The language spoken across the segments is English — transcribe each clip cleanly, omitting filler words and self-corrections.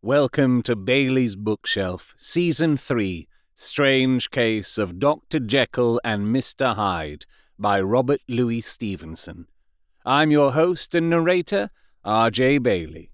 Welcome to Bailey's Bookshelf, Season 3, Strange Case of Dr. Jekyll and Mr. Hyde, by Robert Louis Stevenson. I'm your host and narrator, R.J. Bailey.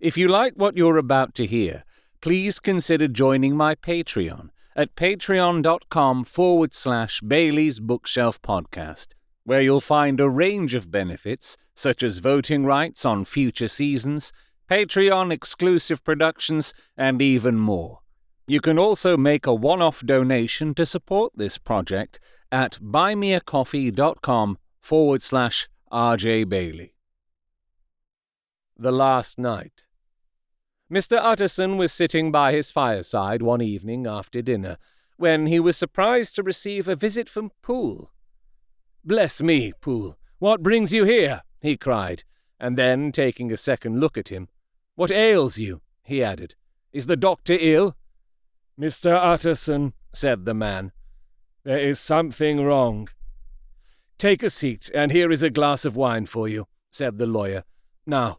If you like what you're about to hear, please consider joining my Patreon at patreon.com/Bailey's Bookshelf Podcast, where you'll find a range of benefits, such as voting rights on future seasons, Patreon-exclusive productions, and even more. You can also make a one-off donation to support this project at buymeacoffee.com/RJ Bailey. The Last Night. Mr. Utterson was sitting by his fireside one evening after dinner, when he was surprised to receive a visit from Poole. "Bless me, Poole, what brings you here?" he cried, and then, taking a second look at him, "What ails you?" he added. "Is the doctor ill?" "Mr. Utterson," said the man, "there is something wrong." "Take a seat, and here is a glass of wine for you," said the lawyer. "Now,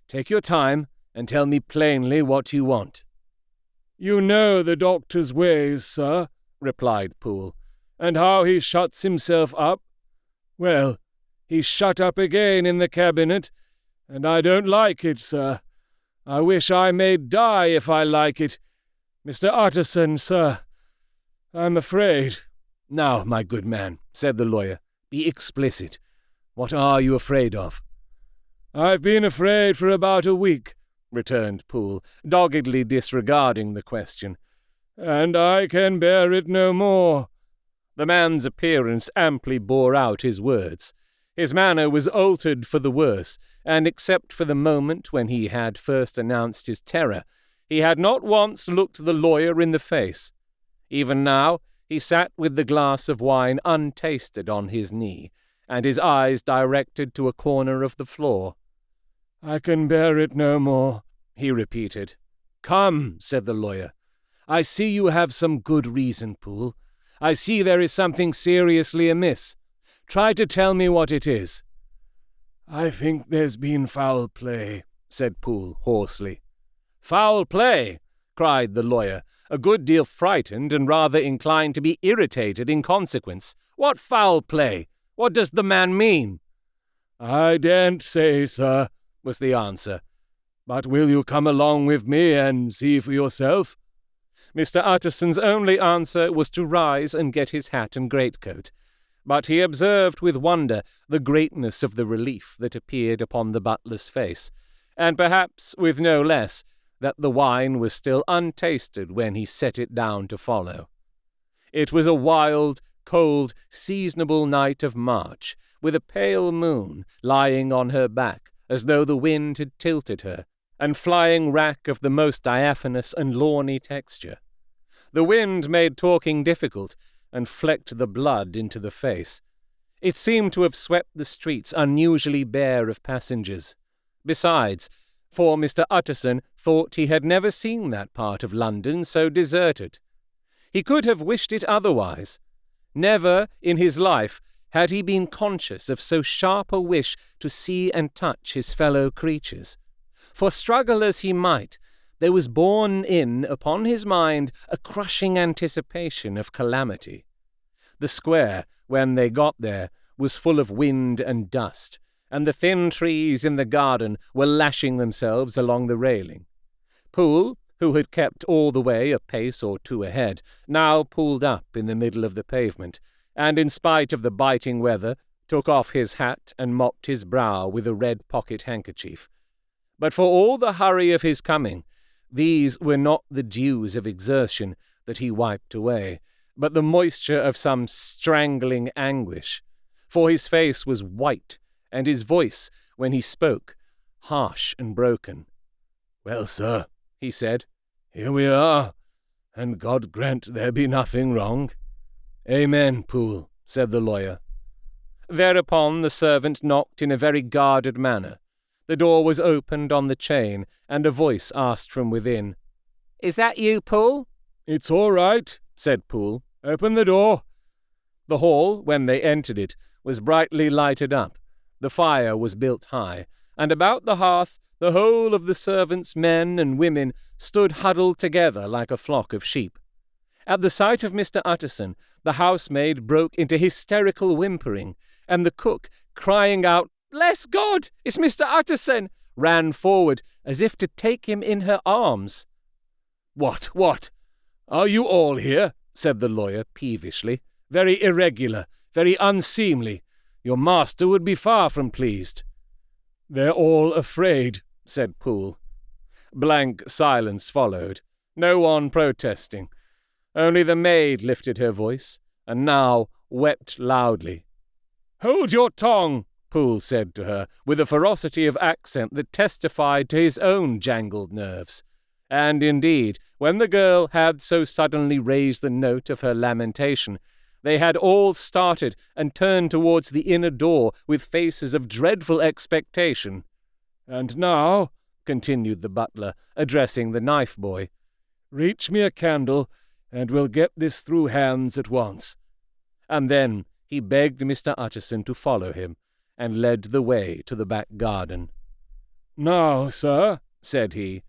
take your time, and tell me plainly what you want." "You know the doctor's ways, sir," replied Poole, "and how he shuts himself up. Well, he's shut up again in the cabinet, and I don't like it, sir. I wish I may die if I like it. Mr. Utterson, sir, I'm afraid." "Now, my good man," said the lawyer, "be explicit. What are you afraid of?" "I've been afraid for about a week," returned Poole, doggedly disregarding the question, "and I can bear it no more." The man's appearance amply bore out his words. His manner was altered for the worse, and except for the moment when he had first announced his terror, he had not once looked the lawyer in the face. Even now he sat with the glass of wine untasted on his knee, and his eyes directed to a corner of the floor. "I can bear it no more," he repeated. "Come," said the lawyer. "I see you have some good reason, Poole. I see there is something seriously amiss. Try to tell me what it is." "I think there's been foul play," said Poole hoarsely. "Foul play!" cried the lawyer, a good deal frightened and rather inclined to be irritated in consequence. "What foul play? What does the man mean?" "I daren't say, sir," was the answer. "But will you come along with me and see for yourself?" Mr. Utterson's only answer was to rise and get his hat and greatcoat, but he observed with wonder the greatness of the relief that appeared upon the butler's face, and perhaps with no less that the wine was still untasted when he set it down to follow. It was a wild, cold, seasonable night of March, with a pale moon lying on her back as though the wind had tilted her, and flying wrack of the most diaphanous and lawny texture. The wind made talking difficult, and flecked the blood into the face. It seemed to have swept the streets unusually bare of passengers. Besides, for Mr. Utterson thought he had never seen that part of London so deserted. He could have wished it otherwise. Never in his life had he been conscious of so sharp a wish to see and touch his fellow creatures. For struggle as he might, there was borne in upon his mind a crushing anticipation of calamity. The square, when they got there, was full of wind and dust, and the thin trees in the garden were lashing themselves along the railing. Poole, who had kept all the way a pace or two ahead, now pulled up in the middle of the pavement, and in spite of the biting weather, took off his hat and mopped his brow with a red pocket-handkerchief. But for all the hurry of his coming, these were not the dews of exertion that he wiped away, but the moisture of some strangling anguish, for his face was white, and his voice, when he spoke, harsh and broken. "Well, sir," he said, "here we are, and God grant there be nothing wrong." "Amen, Poole," said the lawyer. Thereupon the servant knocked in a very guarded manner. The door was opened on the chain, and a voice asked from within, "Is that you, Poole?" "It's all right," said Poole. "Open the door." The hall, when they entered it, was brightly lighted up. The fire was built high, and about the hearth the whole of the servants, men and women, stood huddled together like a flock of sheep. At the sight of Mr. Utterson, the housemaid broke into hysterical whimpering, and the cook, crying out, "Bless God, it's Mr. Utterson!" ran forward as if to take him in her arms. What? Are you all here?" said the lawyer peevishly. "Very irregular, very unseemly. Your master would be far from pleased." "They're all afraid," said Poole. Blank silence followed, no one protesting. Only the maid lifted her voice, and now wept loudly. "Hold your tongue," Poole said to her, with a ferocity of accent that testified to his own jangled nerves. And indeed, when the girl had so suddenly raised the note of her lamentation, they had all started and turned towards the inner door with faces of dreadful expectation. "And now," continued the butler, addressing the knife-boy, "reach me a candle, and we'll get this through hands at once." And then he begged Mr. Utterson to follow him, and led the way to the back garden. "Now, sir," said he,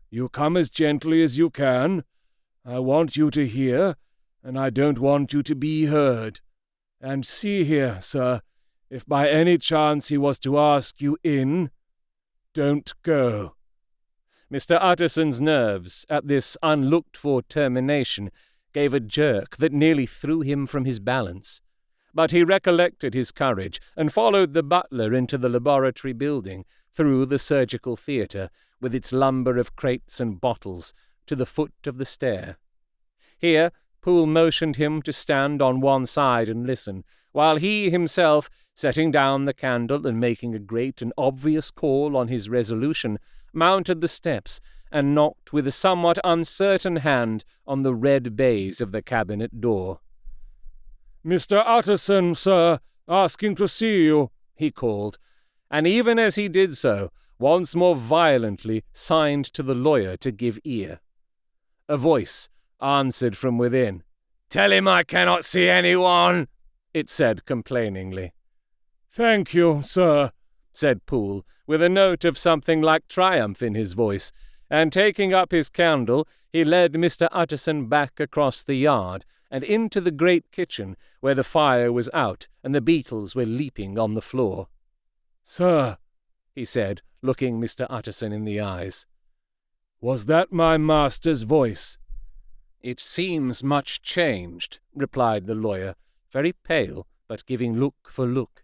"you come as gently as you can. I want you to hear, and I don't want you to be heard. And see here, sir, if by any chance he was to ask you in, don't go." Mr. Utterson's nerves, at this unlooked-for termination, gave a jerk that nearly threw him from his balance. But he recollected his courage, and followed the butler into the laboratory building, through the surgical theatre, with its lumber of crates and bottles, to the foot of the stair. Here Poole motioned him to stand on one side and listen, while he himself, setting down the candle and making a great and obvious call on his resolution, mounted the steps and knocked with a somewhat uncertain hand on the red baize of the cabinet door. "Mr. Utterson, sir, asking to see you," he called, and even as he did so, once more violently signed to the lawyer to give ear. A voice answered from within. "Tell him I cannot see anyone," it said complainingly. "Thank you, sir," said Poole, with a note of something like triumph in his voice, and taking up his candle, he led Mr. Utterson back across the yard and into the great kitchen, where the fire was out and the beetles were leaping on the floor. "Sir," he said, looking Mr. Utterson in the eyes, "was that my master's voice?" "It seems much changed," replied the lawyer, very pale, but giving look for look.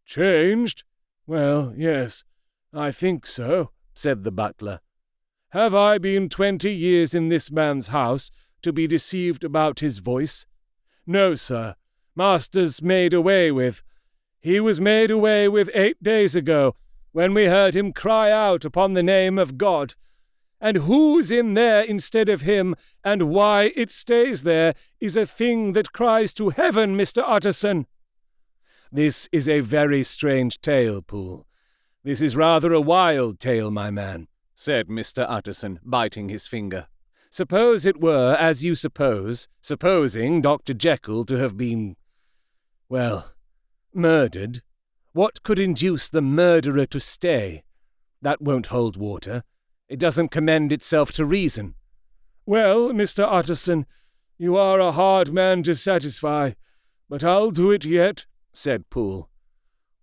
"Changed? Well, yes, I think so," said the butler. "Have I been 20 years in this man's house to be deceived about his voice? No, sir. Master's made away with. He was made away with 8 days ago, when we heard him cry out upon the name of God. And who's in there instead of him, and why it stays there, is a thing that cries to heaven, Mr. Utterson." "This is a very strange tale, Poole. This is rather a wild tale, my man," said Mr. Utterson, biting his finger. "Suppose it were as you suppose, supposing Dr. Jekyll to have been, well, murdered. What could induce the murderer to stay? That won't hold water. It doesn't commend itself to reason." "Well, Mr. Utterson, you are a hard man to satisfy, but I'll do it yet," said Poole.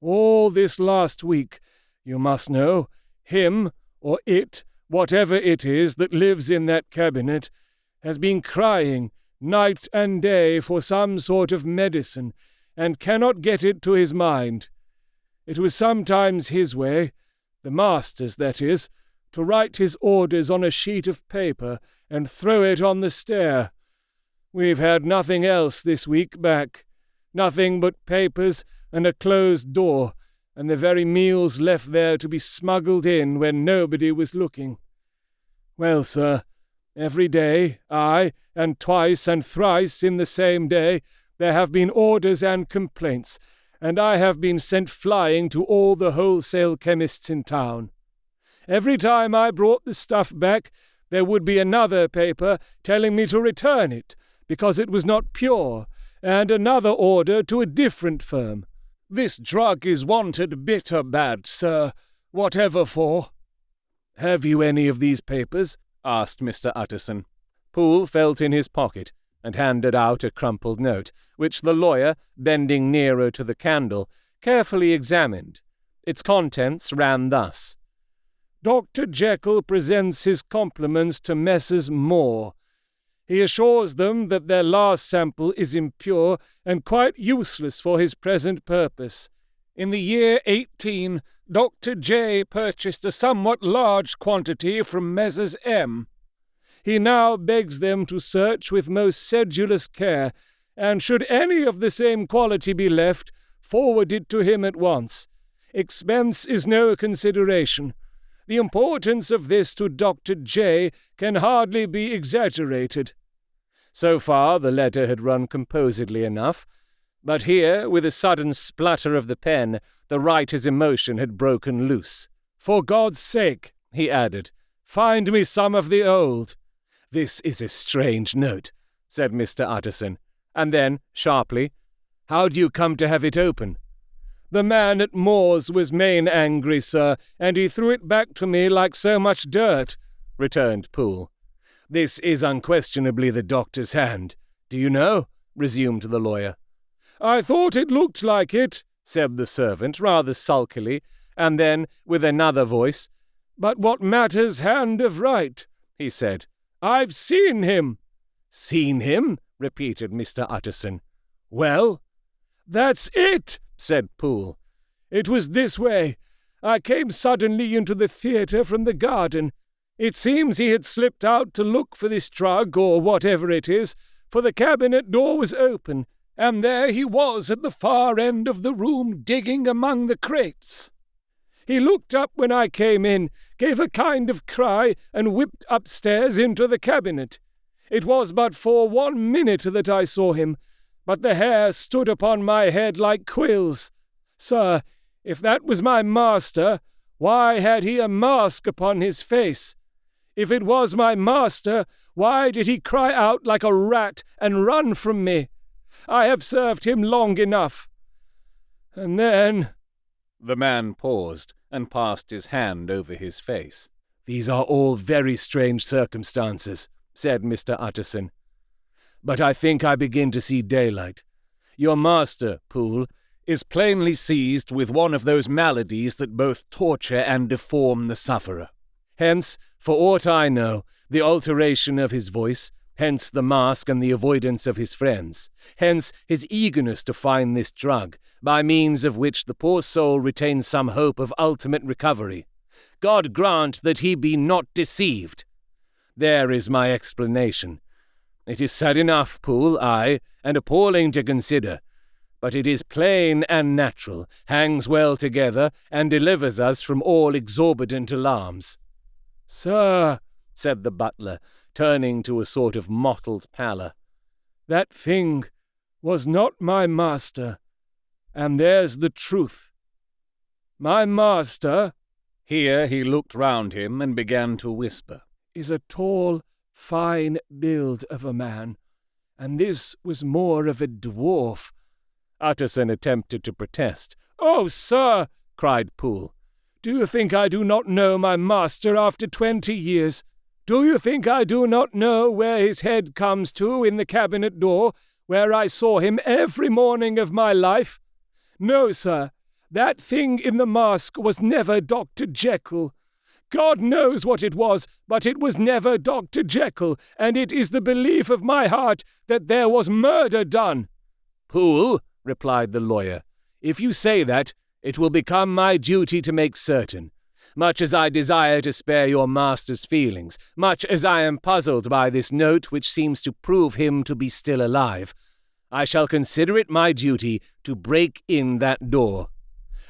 "All this last week, you must know, him, or it, whatever it is that lives in that cabinet, has been crying night and day for some sort of medicine, and cannot get it to his mind. It was sometimes his way, the master's that is, to write his orders on a sheet of paper and throw it on the stair. We've had nothing else this week back, nothing but papers and a closed door, and the very meals left there to be smuggled in when nobody was looking. Well, sir, every day, aye, and twice and thrice in the same day, there have been orders and complaints, and I have been sent flying to all the wholesale chemists in town. Every time I brought the stuff back, there would be another paper telling me to return it, because it was not pure, and another order to a different firm. This drug is wanted bitter bad, sir, whatever for." "Have you any of these papers?" asked Mr. Utterson. Poole felt in his pocket and handed out a crumpled note, which the lawyer, bending nearer to the candle, carefully examined. Its contents ran thus: Dr. Jekyll presents his compliments to Messrs. Moore. He assures them that their last sample is impure and quite useless for his present purpose. In the year 18, Dr. J purchased a somewhat large quantity from Messrs. M. He now begs them to search with most sedulous care, and should any of the same quality be left, forward it to him at once. Expense is no consideration. The importance of this to Dr. J can hardly be exaggerated. So far the letter had run composedly enough, but here, with a sudden splutter of the pen, the writer's emotion had broken loose. "For God's sake," he added, "find me some of the old." "This is a strange note," said Mr. Utterson, and then, sharply, "How do you come to have it open?" "The man at Moore's was main angry, sir, and he threw it back to me like so much dirt," returned Poole. "This is unquestionably the doctor's hand. Do you know?" resumed the lawyer. "I thought it looked like it," said the servant, rather sulkily, and then, with another voice, "But what matters hand of right?" he said. "I've seen him." "Seen him?" repeated Mr. Utterson. "Well?" "That's it," said Poole. "It was this way. I came suddenly into the theatre from the garden. It seems he had slipped out to look for this drug, or whatever it is, for the cabinet door was open, and there he was at the far end of the room digging among the crates. He looked up when I came in, gave a kind of cry, and whipped upstairs into the cabinet. It was but for 1 minute that I saw him, but the hair stood upon my head like quills. Sir, if that was my master, why had he a mask upon his face? If it was my master, why did he cry out like a rat and run from me? I have served him long enough. And then—" The man paused and passed his hand over his face. "These are all very strange circumstances," said Mr. Utterson. "But I think I begin to see daylight. Your master, Poole, is plainly seized with one of those maladies that both torture and deform the sufferer. Hence, for aught I know, the alteration of his voice, hence the mask and the avoidance of his friends, hence his eagerness to find this drug, by means of which the poor soul retains some hope of ultimate recovery. God grant that he be not deceived. There is my explanation. It is sad enough, Poole, aye, and appalling to consider, but it is plain and natural, hangs well together, and delivers us from all exorbitant alarms." "Sir," said the butler, turning to a sort of mottled pallor, "that thing was not my master, and there's the truth. My master," here he looked round him and began to whisper, "is a tall, fine build of a man, and this was more of a dwarf." Utterson attempted to protest. "Oh, sir," cried Poole, "do you think I do not know my master after 20 years? Do you think I do not know where his head comes to in the cabinet door, where I saw him every morning of my life? No, sir, that thing in the mask was never Dr. Jekyll. God knows what it was, but it was never Dr. Jekyll, and it is the belief of my heart that there was murder done." "Poole," replied the lawyer, "if you say that, it will become my duty to make certain. Much as I desire to spare your master's feelings, much as I am puzzled by this note which seems to prove him to be still alive, I shall consider it my duty to break in that door."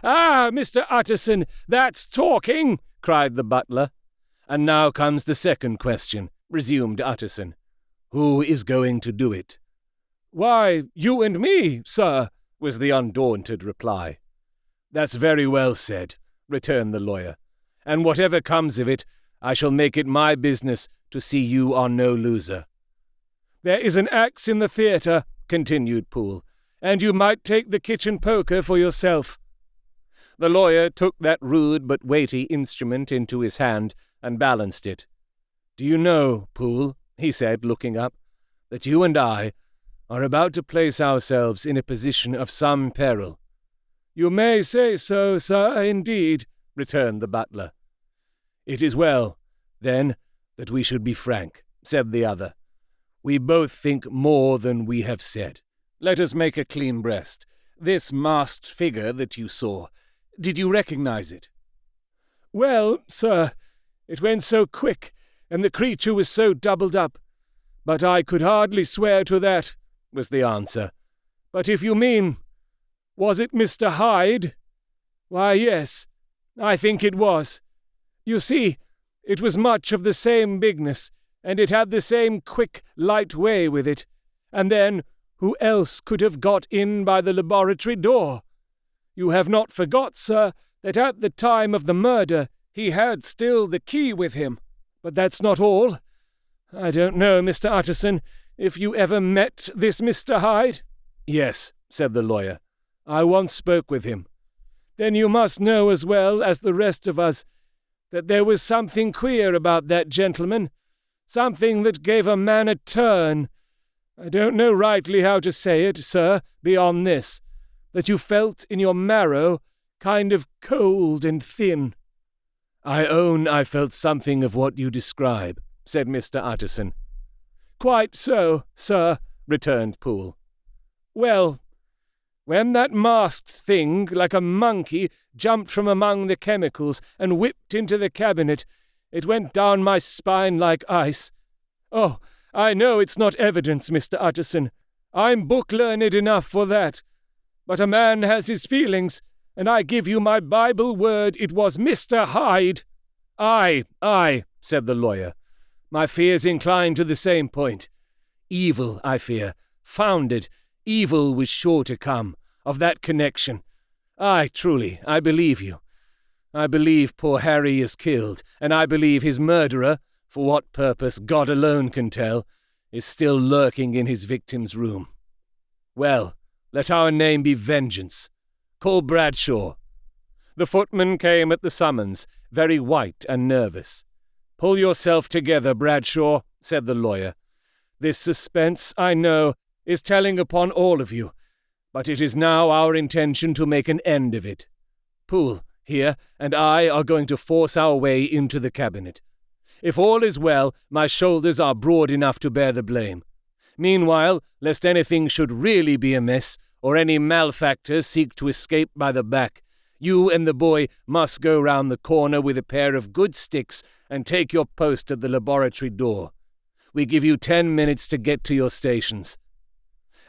"Ah, Mr. Utterson, that's talking!" cried the butler. "And now comes the second question," resumed Utterson. "Who is going to do it?" "Why, you and me, sir," was the undaunted reply. "That's very well said," returned the lawyer, "and whatever comes of it, I shall make it my business to see you are no loser." "There is an axe in the theatre," continued Poole, "and you might take the kitchen poker for yourself." The lawyer took that rude but weighty instrument into his hand and balanced it. "Do you know, Poole," he said, looking up, "that you and I are about to place ourselves in a position of some peril?" "You may say so, sir, indeed," returned the butler. "It is well, then, that we should be frank," said the other. "We both think more than we have said. Let us make a clean breast. This masked figure that you saw, did you recognize it?" "Well, sir, it went so quick, and the creature was so doubled up. But I could hardly swear to that," was the answer. "But if you mean, was it Mr. Hyde? Why, yes, I think it was. You see, it was much of the same bigness, and it had the same quick, light way with it. And then, who else could have got in by the laboratory door? You have not forgot, sir, that at the time of the murder he had still the key with him. But that's not all. I don't know, Mr. Utterson, if you ever met this Mr. Hyde?" "Yes," said the lawyer. "I once spoke with him." "Then you must know as well as the rest of us that there was something queer about that gentleman, something that gave a man a turn. I don't know rightly how to say it, sir, beyond this, that you felt in your marrow kind of cold and thin." "I own I felt something of what you describe," said Mr. Utterson. "Quite so, sir," returned Poole. "Well, when that masked thing, like a monkey, jumped from among the chemicals and whipped into the cabinet, it went down my spine like ice. Oh, I know it's not evidence, Mr. Utterson. I'm book-learned enough for that. But a man has his feelings, and I give you my Bible word it was Mr. Hyde." Aye, said the lawyer. "My fears incline to the same point. Evil, I fear, founded, evil was sure to come, of that connection. Aye, truly, I believe you. I believe poor Harry is killed, and I believe his murderer, for what purpose God alone can tell, is still lurking in his victim's room. Well, let our name be Vengeance. Call Bradshaw." The footman came at the summons, very white and nervous. "Pull yourself together, Bradshaw," said the lawyer. "This suspense, I know, is telling upon all of you, but it is now our intention to make an end of it. Poole, here, and I are going to force our way into the cabinet. If all is well, my shoulders are broad enough to bear the blame. Meanwhile, lest anything should really be amiss, or any malefactor seek to escape by the back, you and the boy must go round the corner with a pair of good sticks and take your post at the laboratory door. We give you 10 minutes to get to your stations."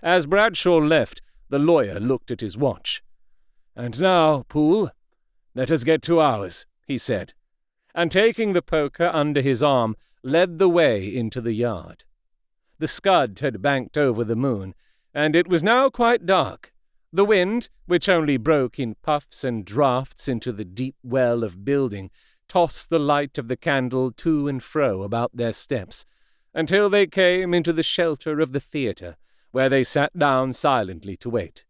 As Bradshaw left, the lawyer looked at his watch. "And now, Poole, let us get to ours," he said, and taking the poker under his arm, led the way into the yard. The scud had banked over the moon, and it was now quite dark. The wind, which only broke in puffs and draughts into the deep well of building, tossed the light of the candle to and fro about their steps, until they came into the shelter of the theatre, where they sat down silently to wait.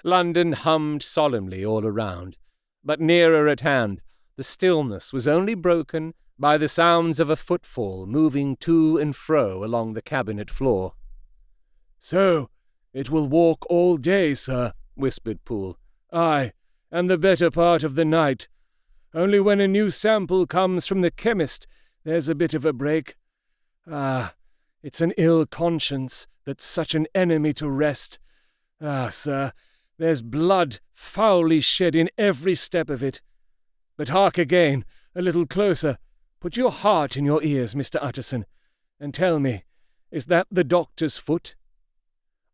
London hummed solemnly all around, but nearer at hand the stillness was only broken by the sounds of a footfall moving to and fro along the cabinet floor. "So, it will walk all day, sir," whispered Poole. "Aye, and the better part of the night. Only when a new sample comes from the chemist, there's a bit of a break. Ah, it's an ill conscience that's such an enemy to rest. Ah, sir, there's blood foully shed in every step of it. But hark again, a little closer. Put your heart in your ears, Mr. Utterson, and tell me, is that the doctor's foot?"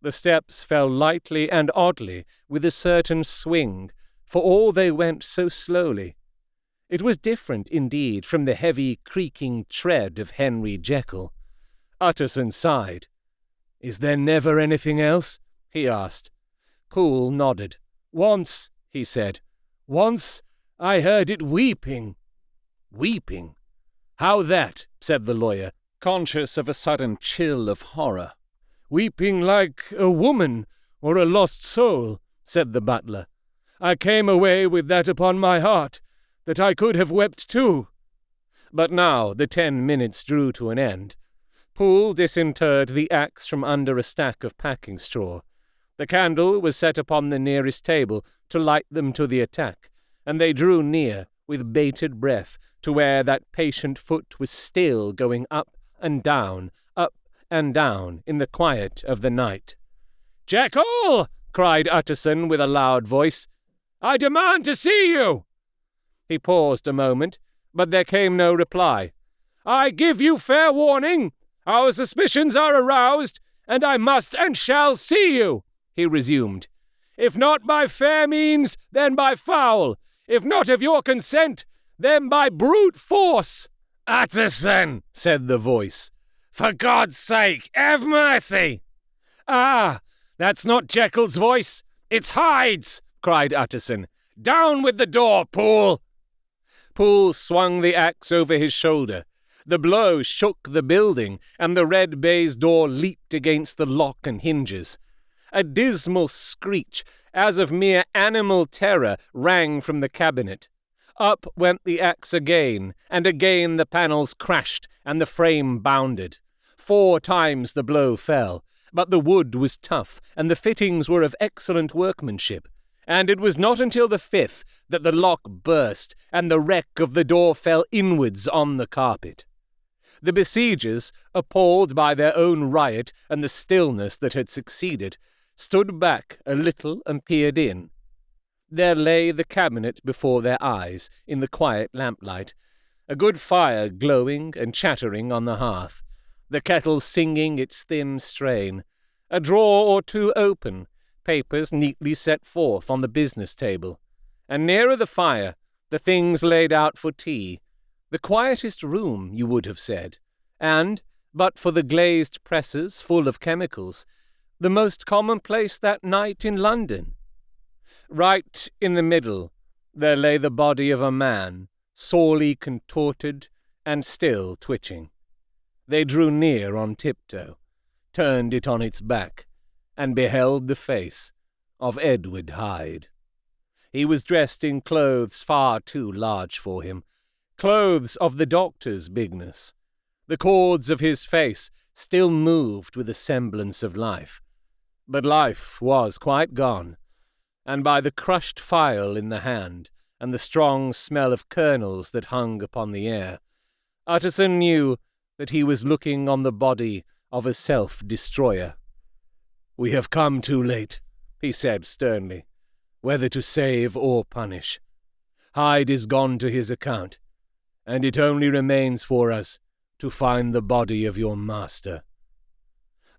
The steps fell lightly and oddly, with a certain swing, for all they went so slowly. It was different, indeed, from the heavy, creaking tread of Henry Jekyll. Utterson sighed. "Is there never anything else?" he asked. Poole nodded. "Once," he said. "Once I heard it weeping." "Weeping? How that?" said the lawyer, conscious of a sudden chill of horror. "Weeping like a woman or a lost soul," said the butler. I came away with that upon my heart, that I could have wept too. But now the 10 minutes drew to an end. Poole disinterred the axe from under a stack of packing straw. The candle was set upon the nearest table to light them to the attack, and they drew near, with bated breath, to where that patient foot was still going up and down in the quiet of the night. "Jekyll!" cried Utterson with a loud voice. "I demand to see you!" He paused a moment, but there came no reply. "I give you fair warning. Our suspicions are aroused, and I must and shall see you," he resumed. "If not by fair means, then by foul. If not of your consent, then by brute force." "Utterson," said the voice, "for God's sake, have mercy!" "Ah, that's not Jekyll's voice. It's Hyde's," cried Utterson. "Down with the door, Poole!" Poole swung the axe over his shoulder. The blow shook the building, and the red baize door leaped against the lock and hinges. A dismal screech, as of mere animal terror, rang from the cabinet. Up went the axe again, and again the panels crashed, and the frame bounded. 4 times the blow fell, but the wood was tough, and the fittings were of excellent workmanship, and it was not until the 5th that the lock burst, and the wreck of the door fell inwards on the carpet. The besiegers, appalled by their own riot and the stillness that had succeeded, stood back a little and peered in. There lay the cabinet before their eyes in the quiet lamplight, a good fire glowing and chattering on the hearth, the kettle singing its thin strain, a drawer or two open, papers neatly set forth on the business table, and nearer the fire the things laid out for tea. The quietest room, you would have said, and, but for the glazed presses full of chemicals, the most commonplace that night in London. Right in the middle there lay the body of a man, sorely contorted and still twitching. They drew near on tiptoe, turned it on its back, and beheld the face of Edward Hyde. He was dressed in clothes far too large for him, clothes of the doctor's bigness. The chords of his face still moved with a semblance of life, but life was quite gone, and by the crushed file in the hand, and the strong smell of kernels that hung upon the air, Utterson knew that he was looking on the body of a self-destroyer. "We have come too late," he said sternly, "whether to save or punish. Hyde is gone to his account, and it only remains for us to find the body of your master."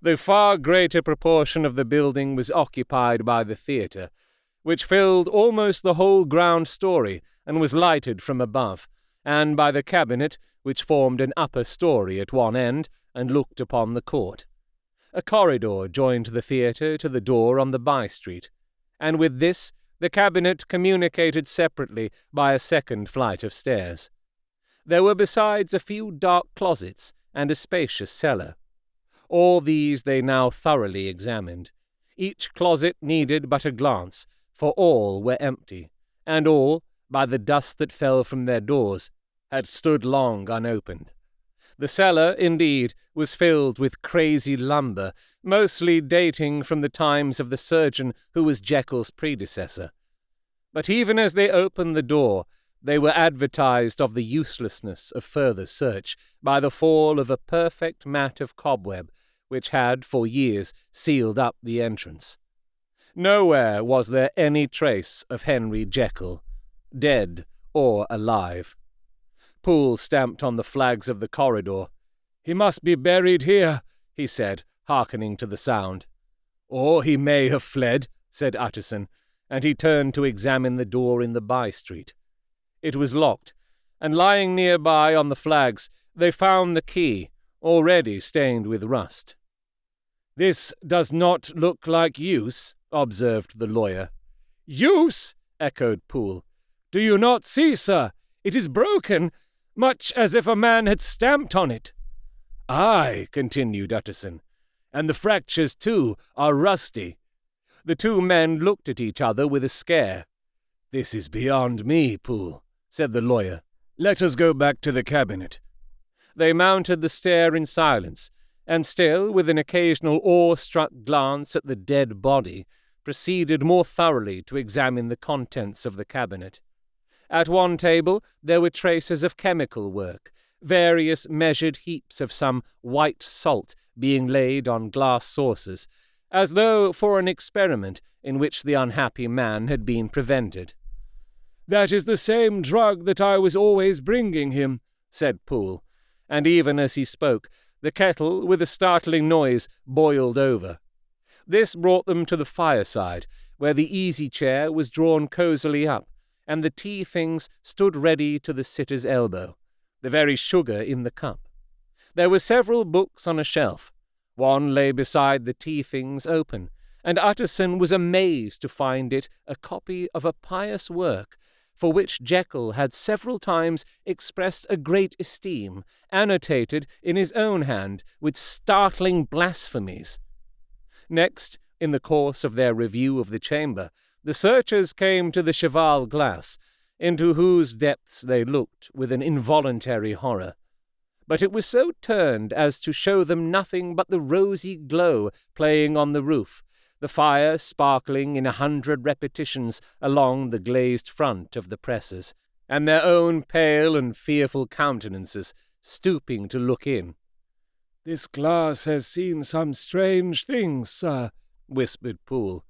The far greater proportion of the building was occupied by the theatre, which filled almost the whole ground story and was lighted from above, and by the cabinet, which formed an upper story at one end and looked upon the court. A corridor joined the theatre to the door on the by-street, and with this the cabinet communicated separately by a second flight of stairs. There were besides a few dark closets and a spacious cellar. All these they now thoroughly examined. Each closet needed but a glance, for all were empty, and all, by the dust that fell from their doors, had stood long unopened. The cellar, indeed, was filled with crazy lumber, mostly dating from the times of the surgeon who was Jekyll's predecessor. But even as they opened the door, they were advertised of the uselessness of further search by the fall of a perfect mat of cobweb which had for years sealed up the entrance. Nowhere was there any trace of Henry Jekyll, dead or alive. Poole stamped on the flags of the corridor. "He must be buried here," he said, hearkening to the sound. "Or he may have fled," said Utterson, and he turned to examine the door in the by-street. It was locked, and lying nearby on the flags they found the key, already stained with rust. "This does not look like use," observed the lawyer. "Use?" echoed Poole. "Do you not see, sir? It is broken, much as if a man had stamped on it." "Aye," continued Utterson, "and the fractures, too, are rusty." The two men looked at each other with a scare. "This is beyond me, Poole," said the lawyer. "Let us go back to the cabinet." They mounted the stair in silence, and still with an occasional awe-struck glance at the dead body, proceeded more thoroughly to examine the contents of the cabinet. At one table there were traces of chemical work, various measured heaps of some white salt being laid on glass saucers, as though for an experiment in which the unhappy man had been prevented. "That is the same drug that I was always bringing him," said Poole, and even as he spoke, the kettle, with a startling noise, boiled over. This brought them to the fireside, where the easy-chair was drawn cosily up, and the tea-things stood ready to the sitter's elbow, the very sugar in the cup. There were several books on a shelf. One lay beside the tea-things open, and Utterson was amazed to find it a copy of a pious work, for which Jekyll had several times expressed a great esteem, annotated in his own hand with startling blasphemies. Next, in the course of their review of the chamber, the searchers came to the cheval glass, into whose depths they looked with an involuntary horror. But it was so turned as to show them nothing but the rosy glow playing on the roof, the fire sparkling in 100 repetitions along the glazed front of the presses, and their own pale and fearful countenances stooping to look in. "This glass has seen some strange things, sir," whispered Poole.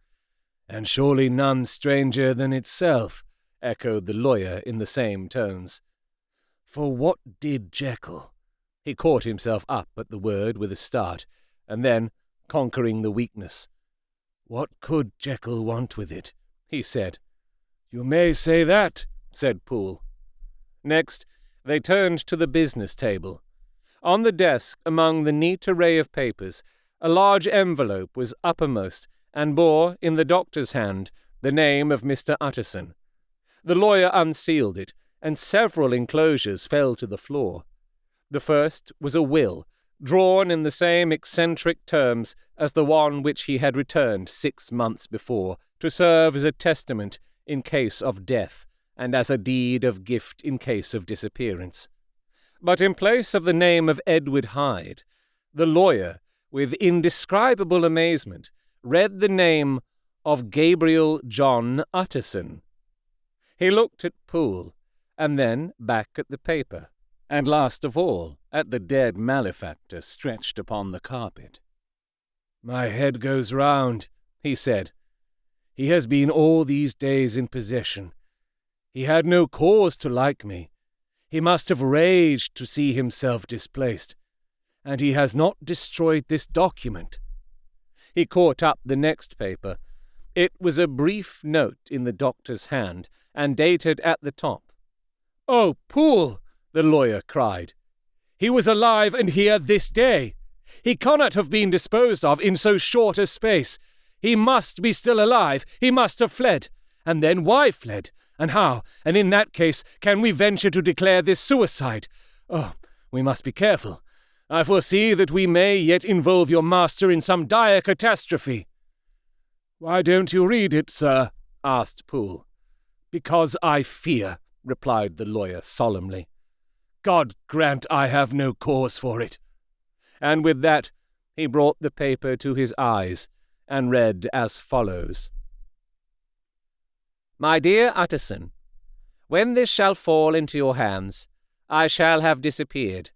"And surely none stranger than itself," echoed the lawyer in the same tones. "For what did Jekyll—" He caught himself up at the word with a start, and then, conquering the weakness, "What could Jekyll want with it?" he said. "You may say that," said Poole. Next, they turned to the business table. On the desk, among the neat array of papers, a large envelope was uppermost, and bore, in the doctor's hand, the name of Mr. Utterson. The lawyer unsealed it, and several enclosures fell to the floor. The first was a will, drawn in the same eccentric terms as the one which he had returned 6 months before, to serve as a testament in case of death, and as a deed of gift in case of disappearance. But in place of the name of Edward Hyde, the lawyer, with indescribable amazement, read the name of Gabriel John Utterson. He looked at Poole, and then back at the paper, and last of all at the dead malefactor stretched upon the carpet. "My head goes round," he said. "He has been all these days in possession. He had no cause to like me. He must have raged to see himself displaced. And he has not destroyed this document." He caught up the next paper. It was a brief note in the doctor's hand, and dated at the top. "Oh, Poole!" the lawyer cried. "He was alive and here this day. He cannot have been disposed of in so short a space. He must be still alive. He must have fled. And then why fled? And how? And in that case, can we venture to declare this suicide? Oh, we must be careful. I foresee that we may yet involve your master in some dire catastrophe." "Why don't you read it, sir?" asked Poole. "Because I fear," replied the lawyer solemnly. "God grant I have no cause for it." And with that he brought the paper to his eyes, and read as follows. "My dear Utterson, when this shall fall into your hands, I shall have disappeared.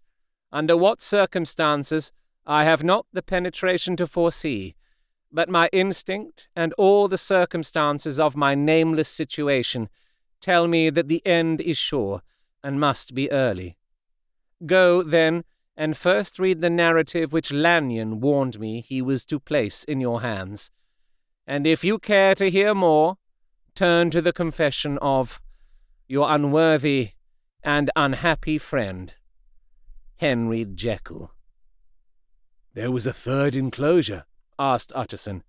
Under what circumstances, I have not the penetration to foresee, but my instinct and all the circumstances of my nameless situation tell me that the end is sure, and must be early. Go, then, and first read the narrative which Lanyon warned me he was to place in your hands. And if you care to hear more, turn to the confession of your unworthy and unhappy friend, Henry Jekyll." "There was a third enclosure?" asked Utterson.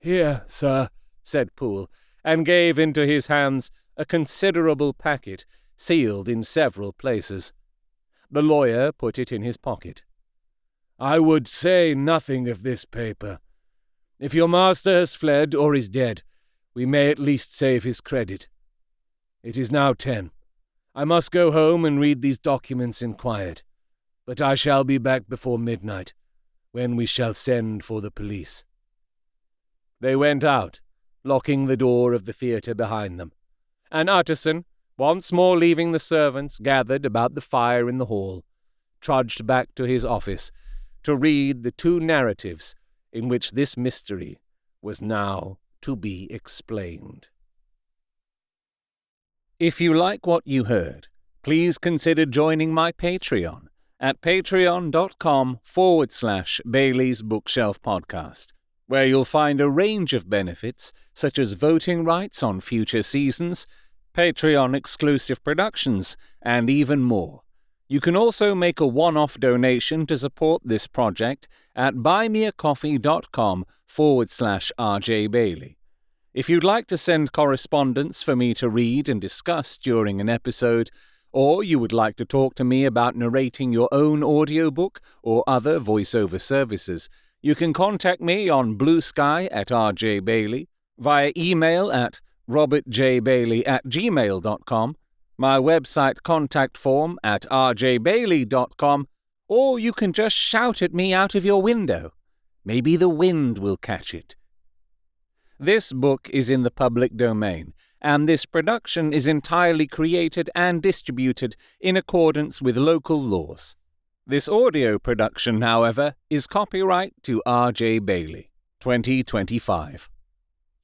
"Here, sir," said Poole, and gave into his hands a considerable packet, sealed in several places. The lawyer put it in his pocket. "I would say nothing of this paper. If your master has fled or is dead, we may at least save his credit. It is now 10. I must go home and read these documents in quiet, but I shall be back before midnight, when we shall send for the police." They went out, locking the door of the theatre behind them, and Utterson, once more leaving the servants gathered about the fire in the hall, trudged back to his office to read the 2 narratives in which this mystery was now to be explained. If you like what you heard, please consider joining my Patreon at patreon.com/Bailey's Bookshelf Podcast, where you'll find a range of benefits such as voting rights on future seasons, Patreon-exclusive productions, and even more. You can also make a one-off donation to support this project at buymeacoffee.com/RJ Bailey. If you'd like to send correspondence for me to read and discuss during an episode, or you would like to talk to me about narrating your own audiobook or other voiceover services, you can contact me on Blue Sky at RJ Bailey, via email at robertjbailey@gmail.com, my website contact form at rjbailey.com, or you can just shout at me out of your window. Maybe the wind will catch it. This book is in the public domain, and this production is entirely created and distributed in accordance with local laws. This audio production, however, is copyright to R.J. Bailey, 2025.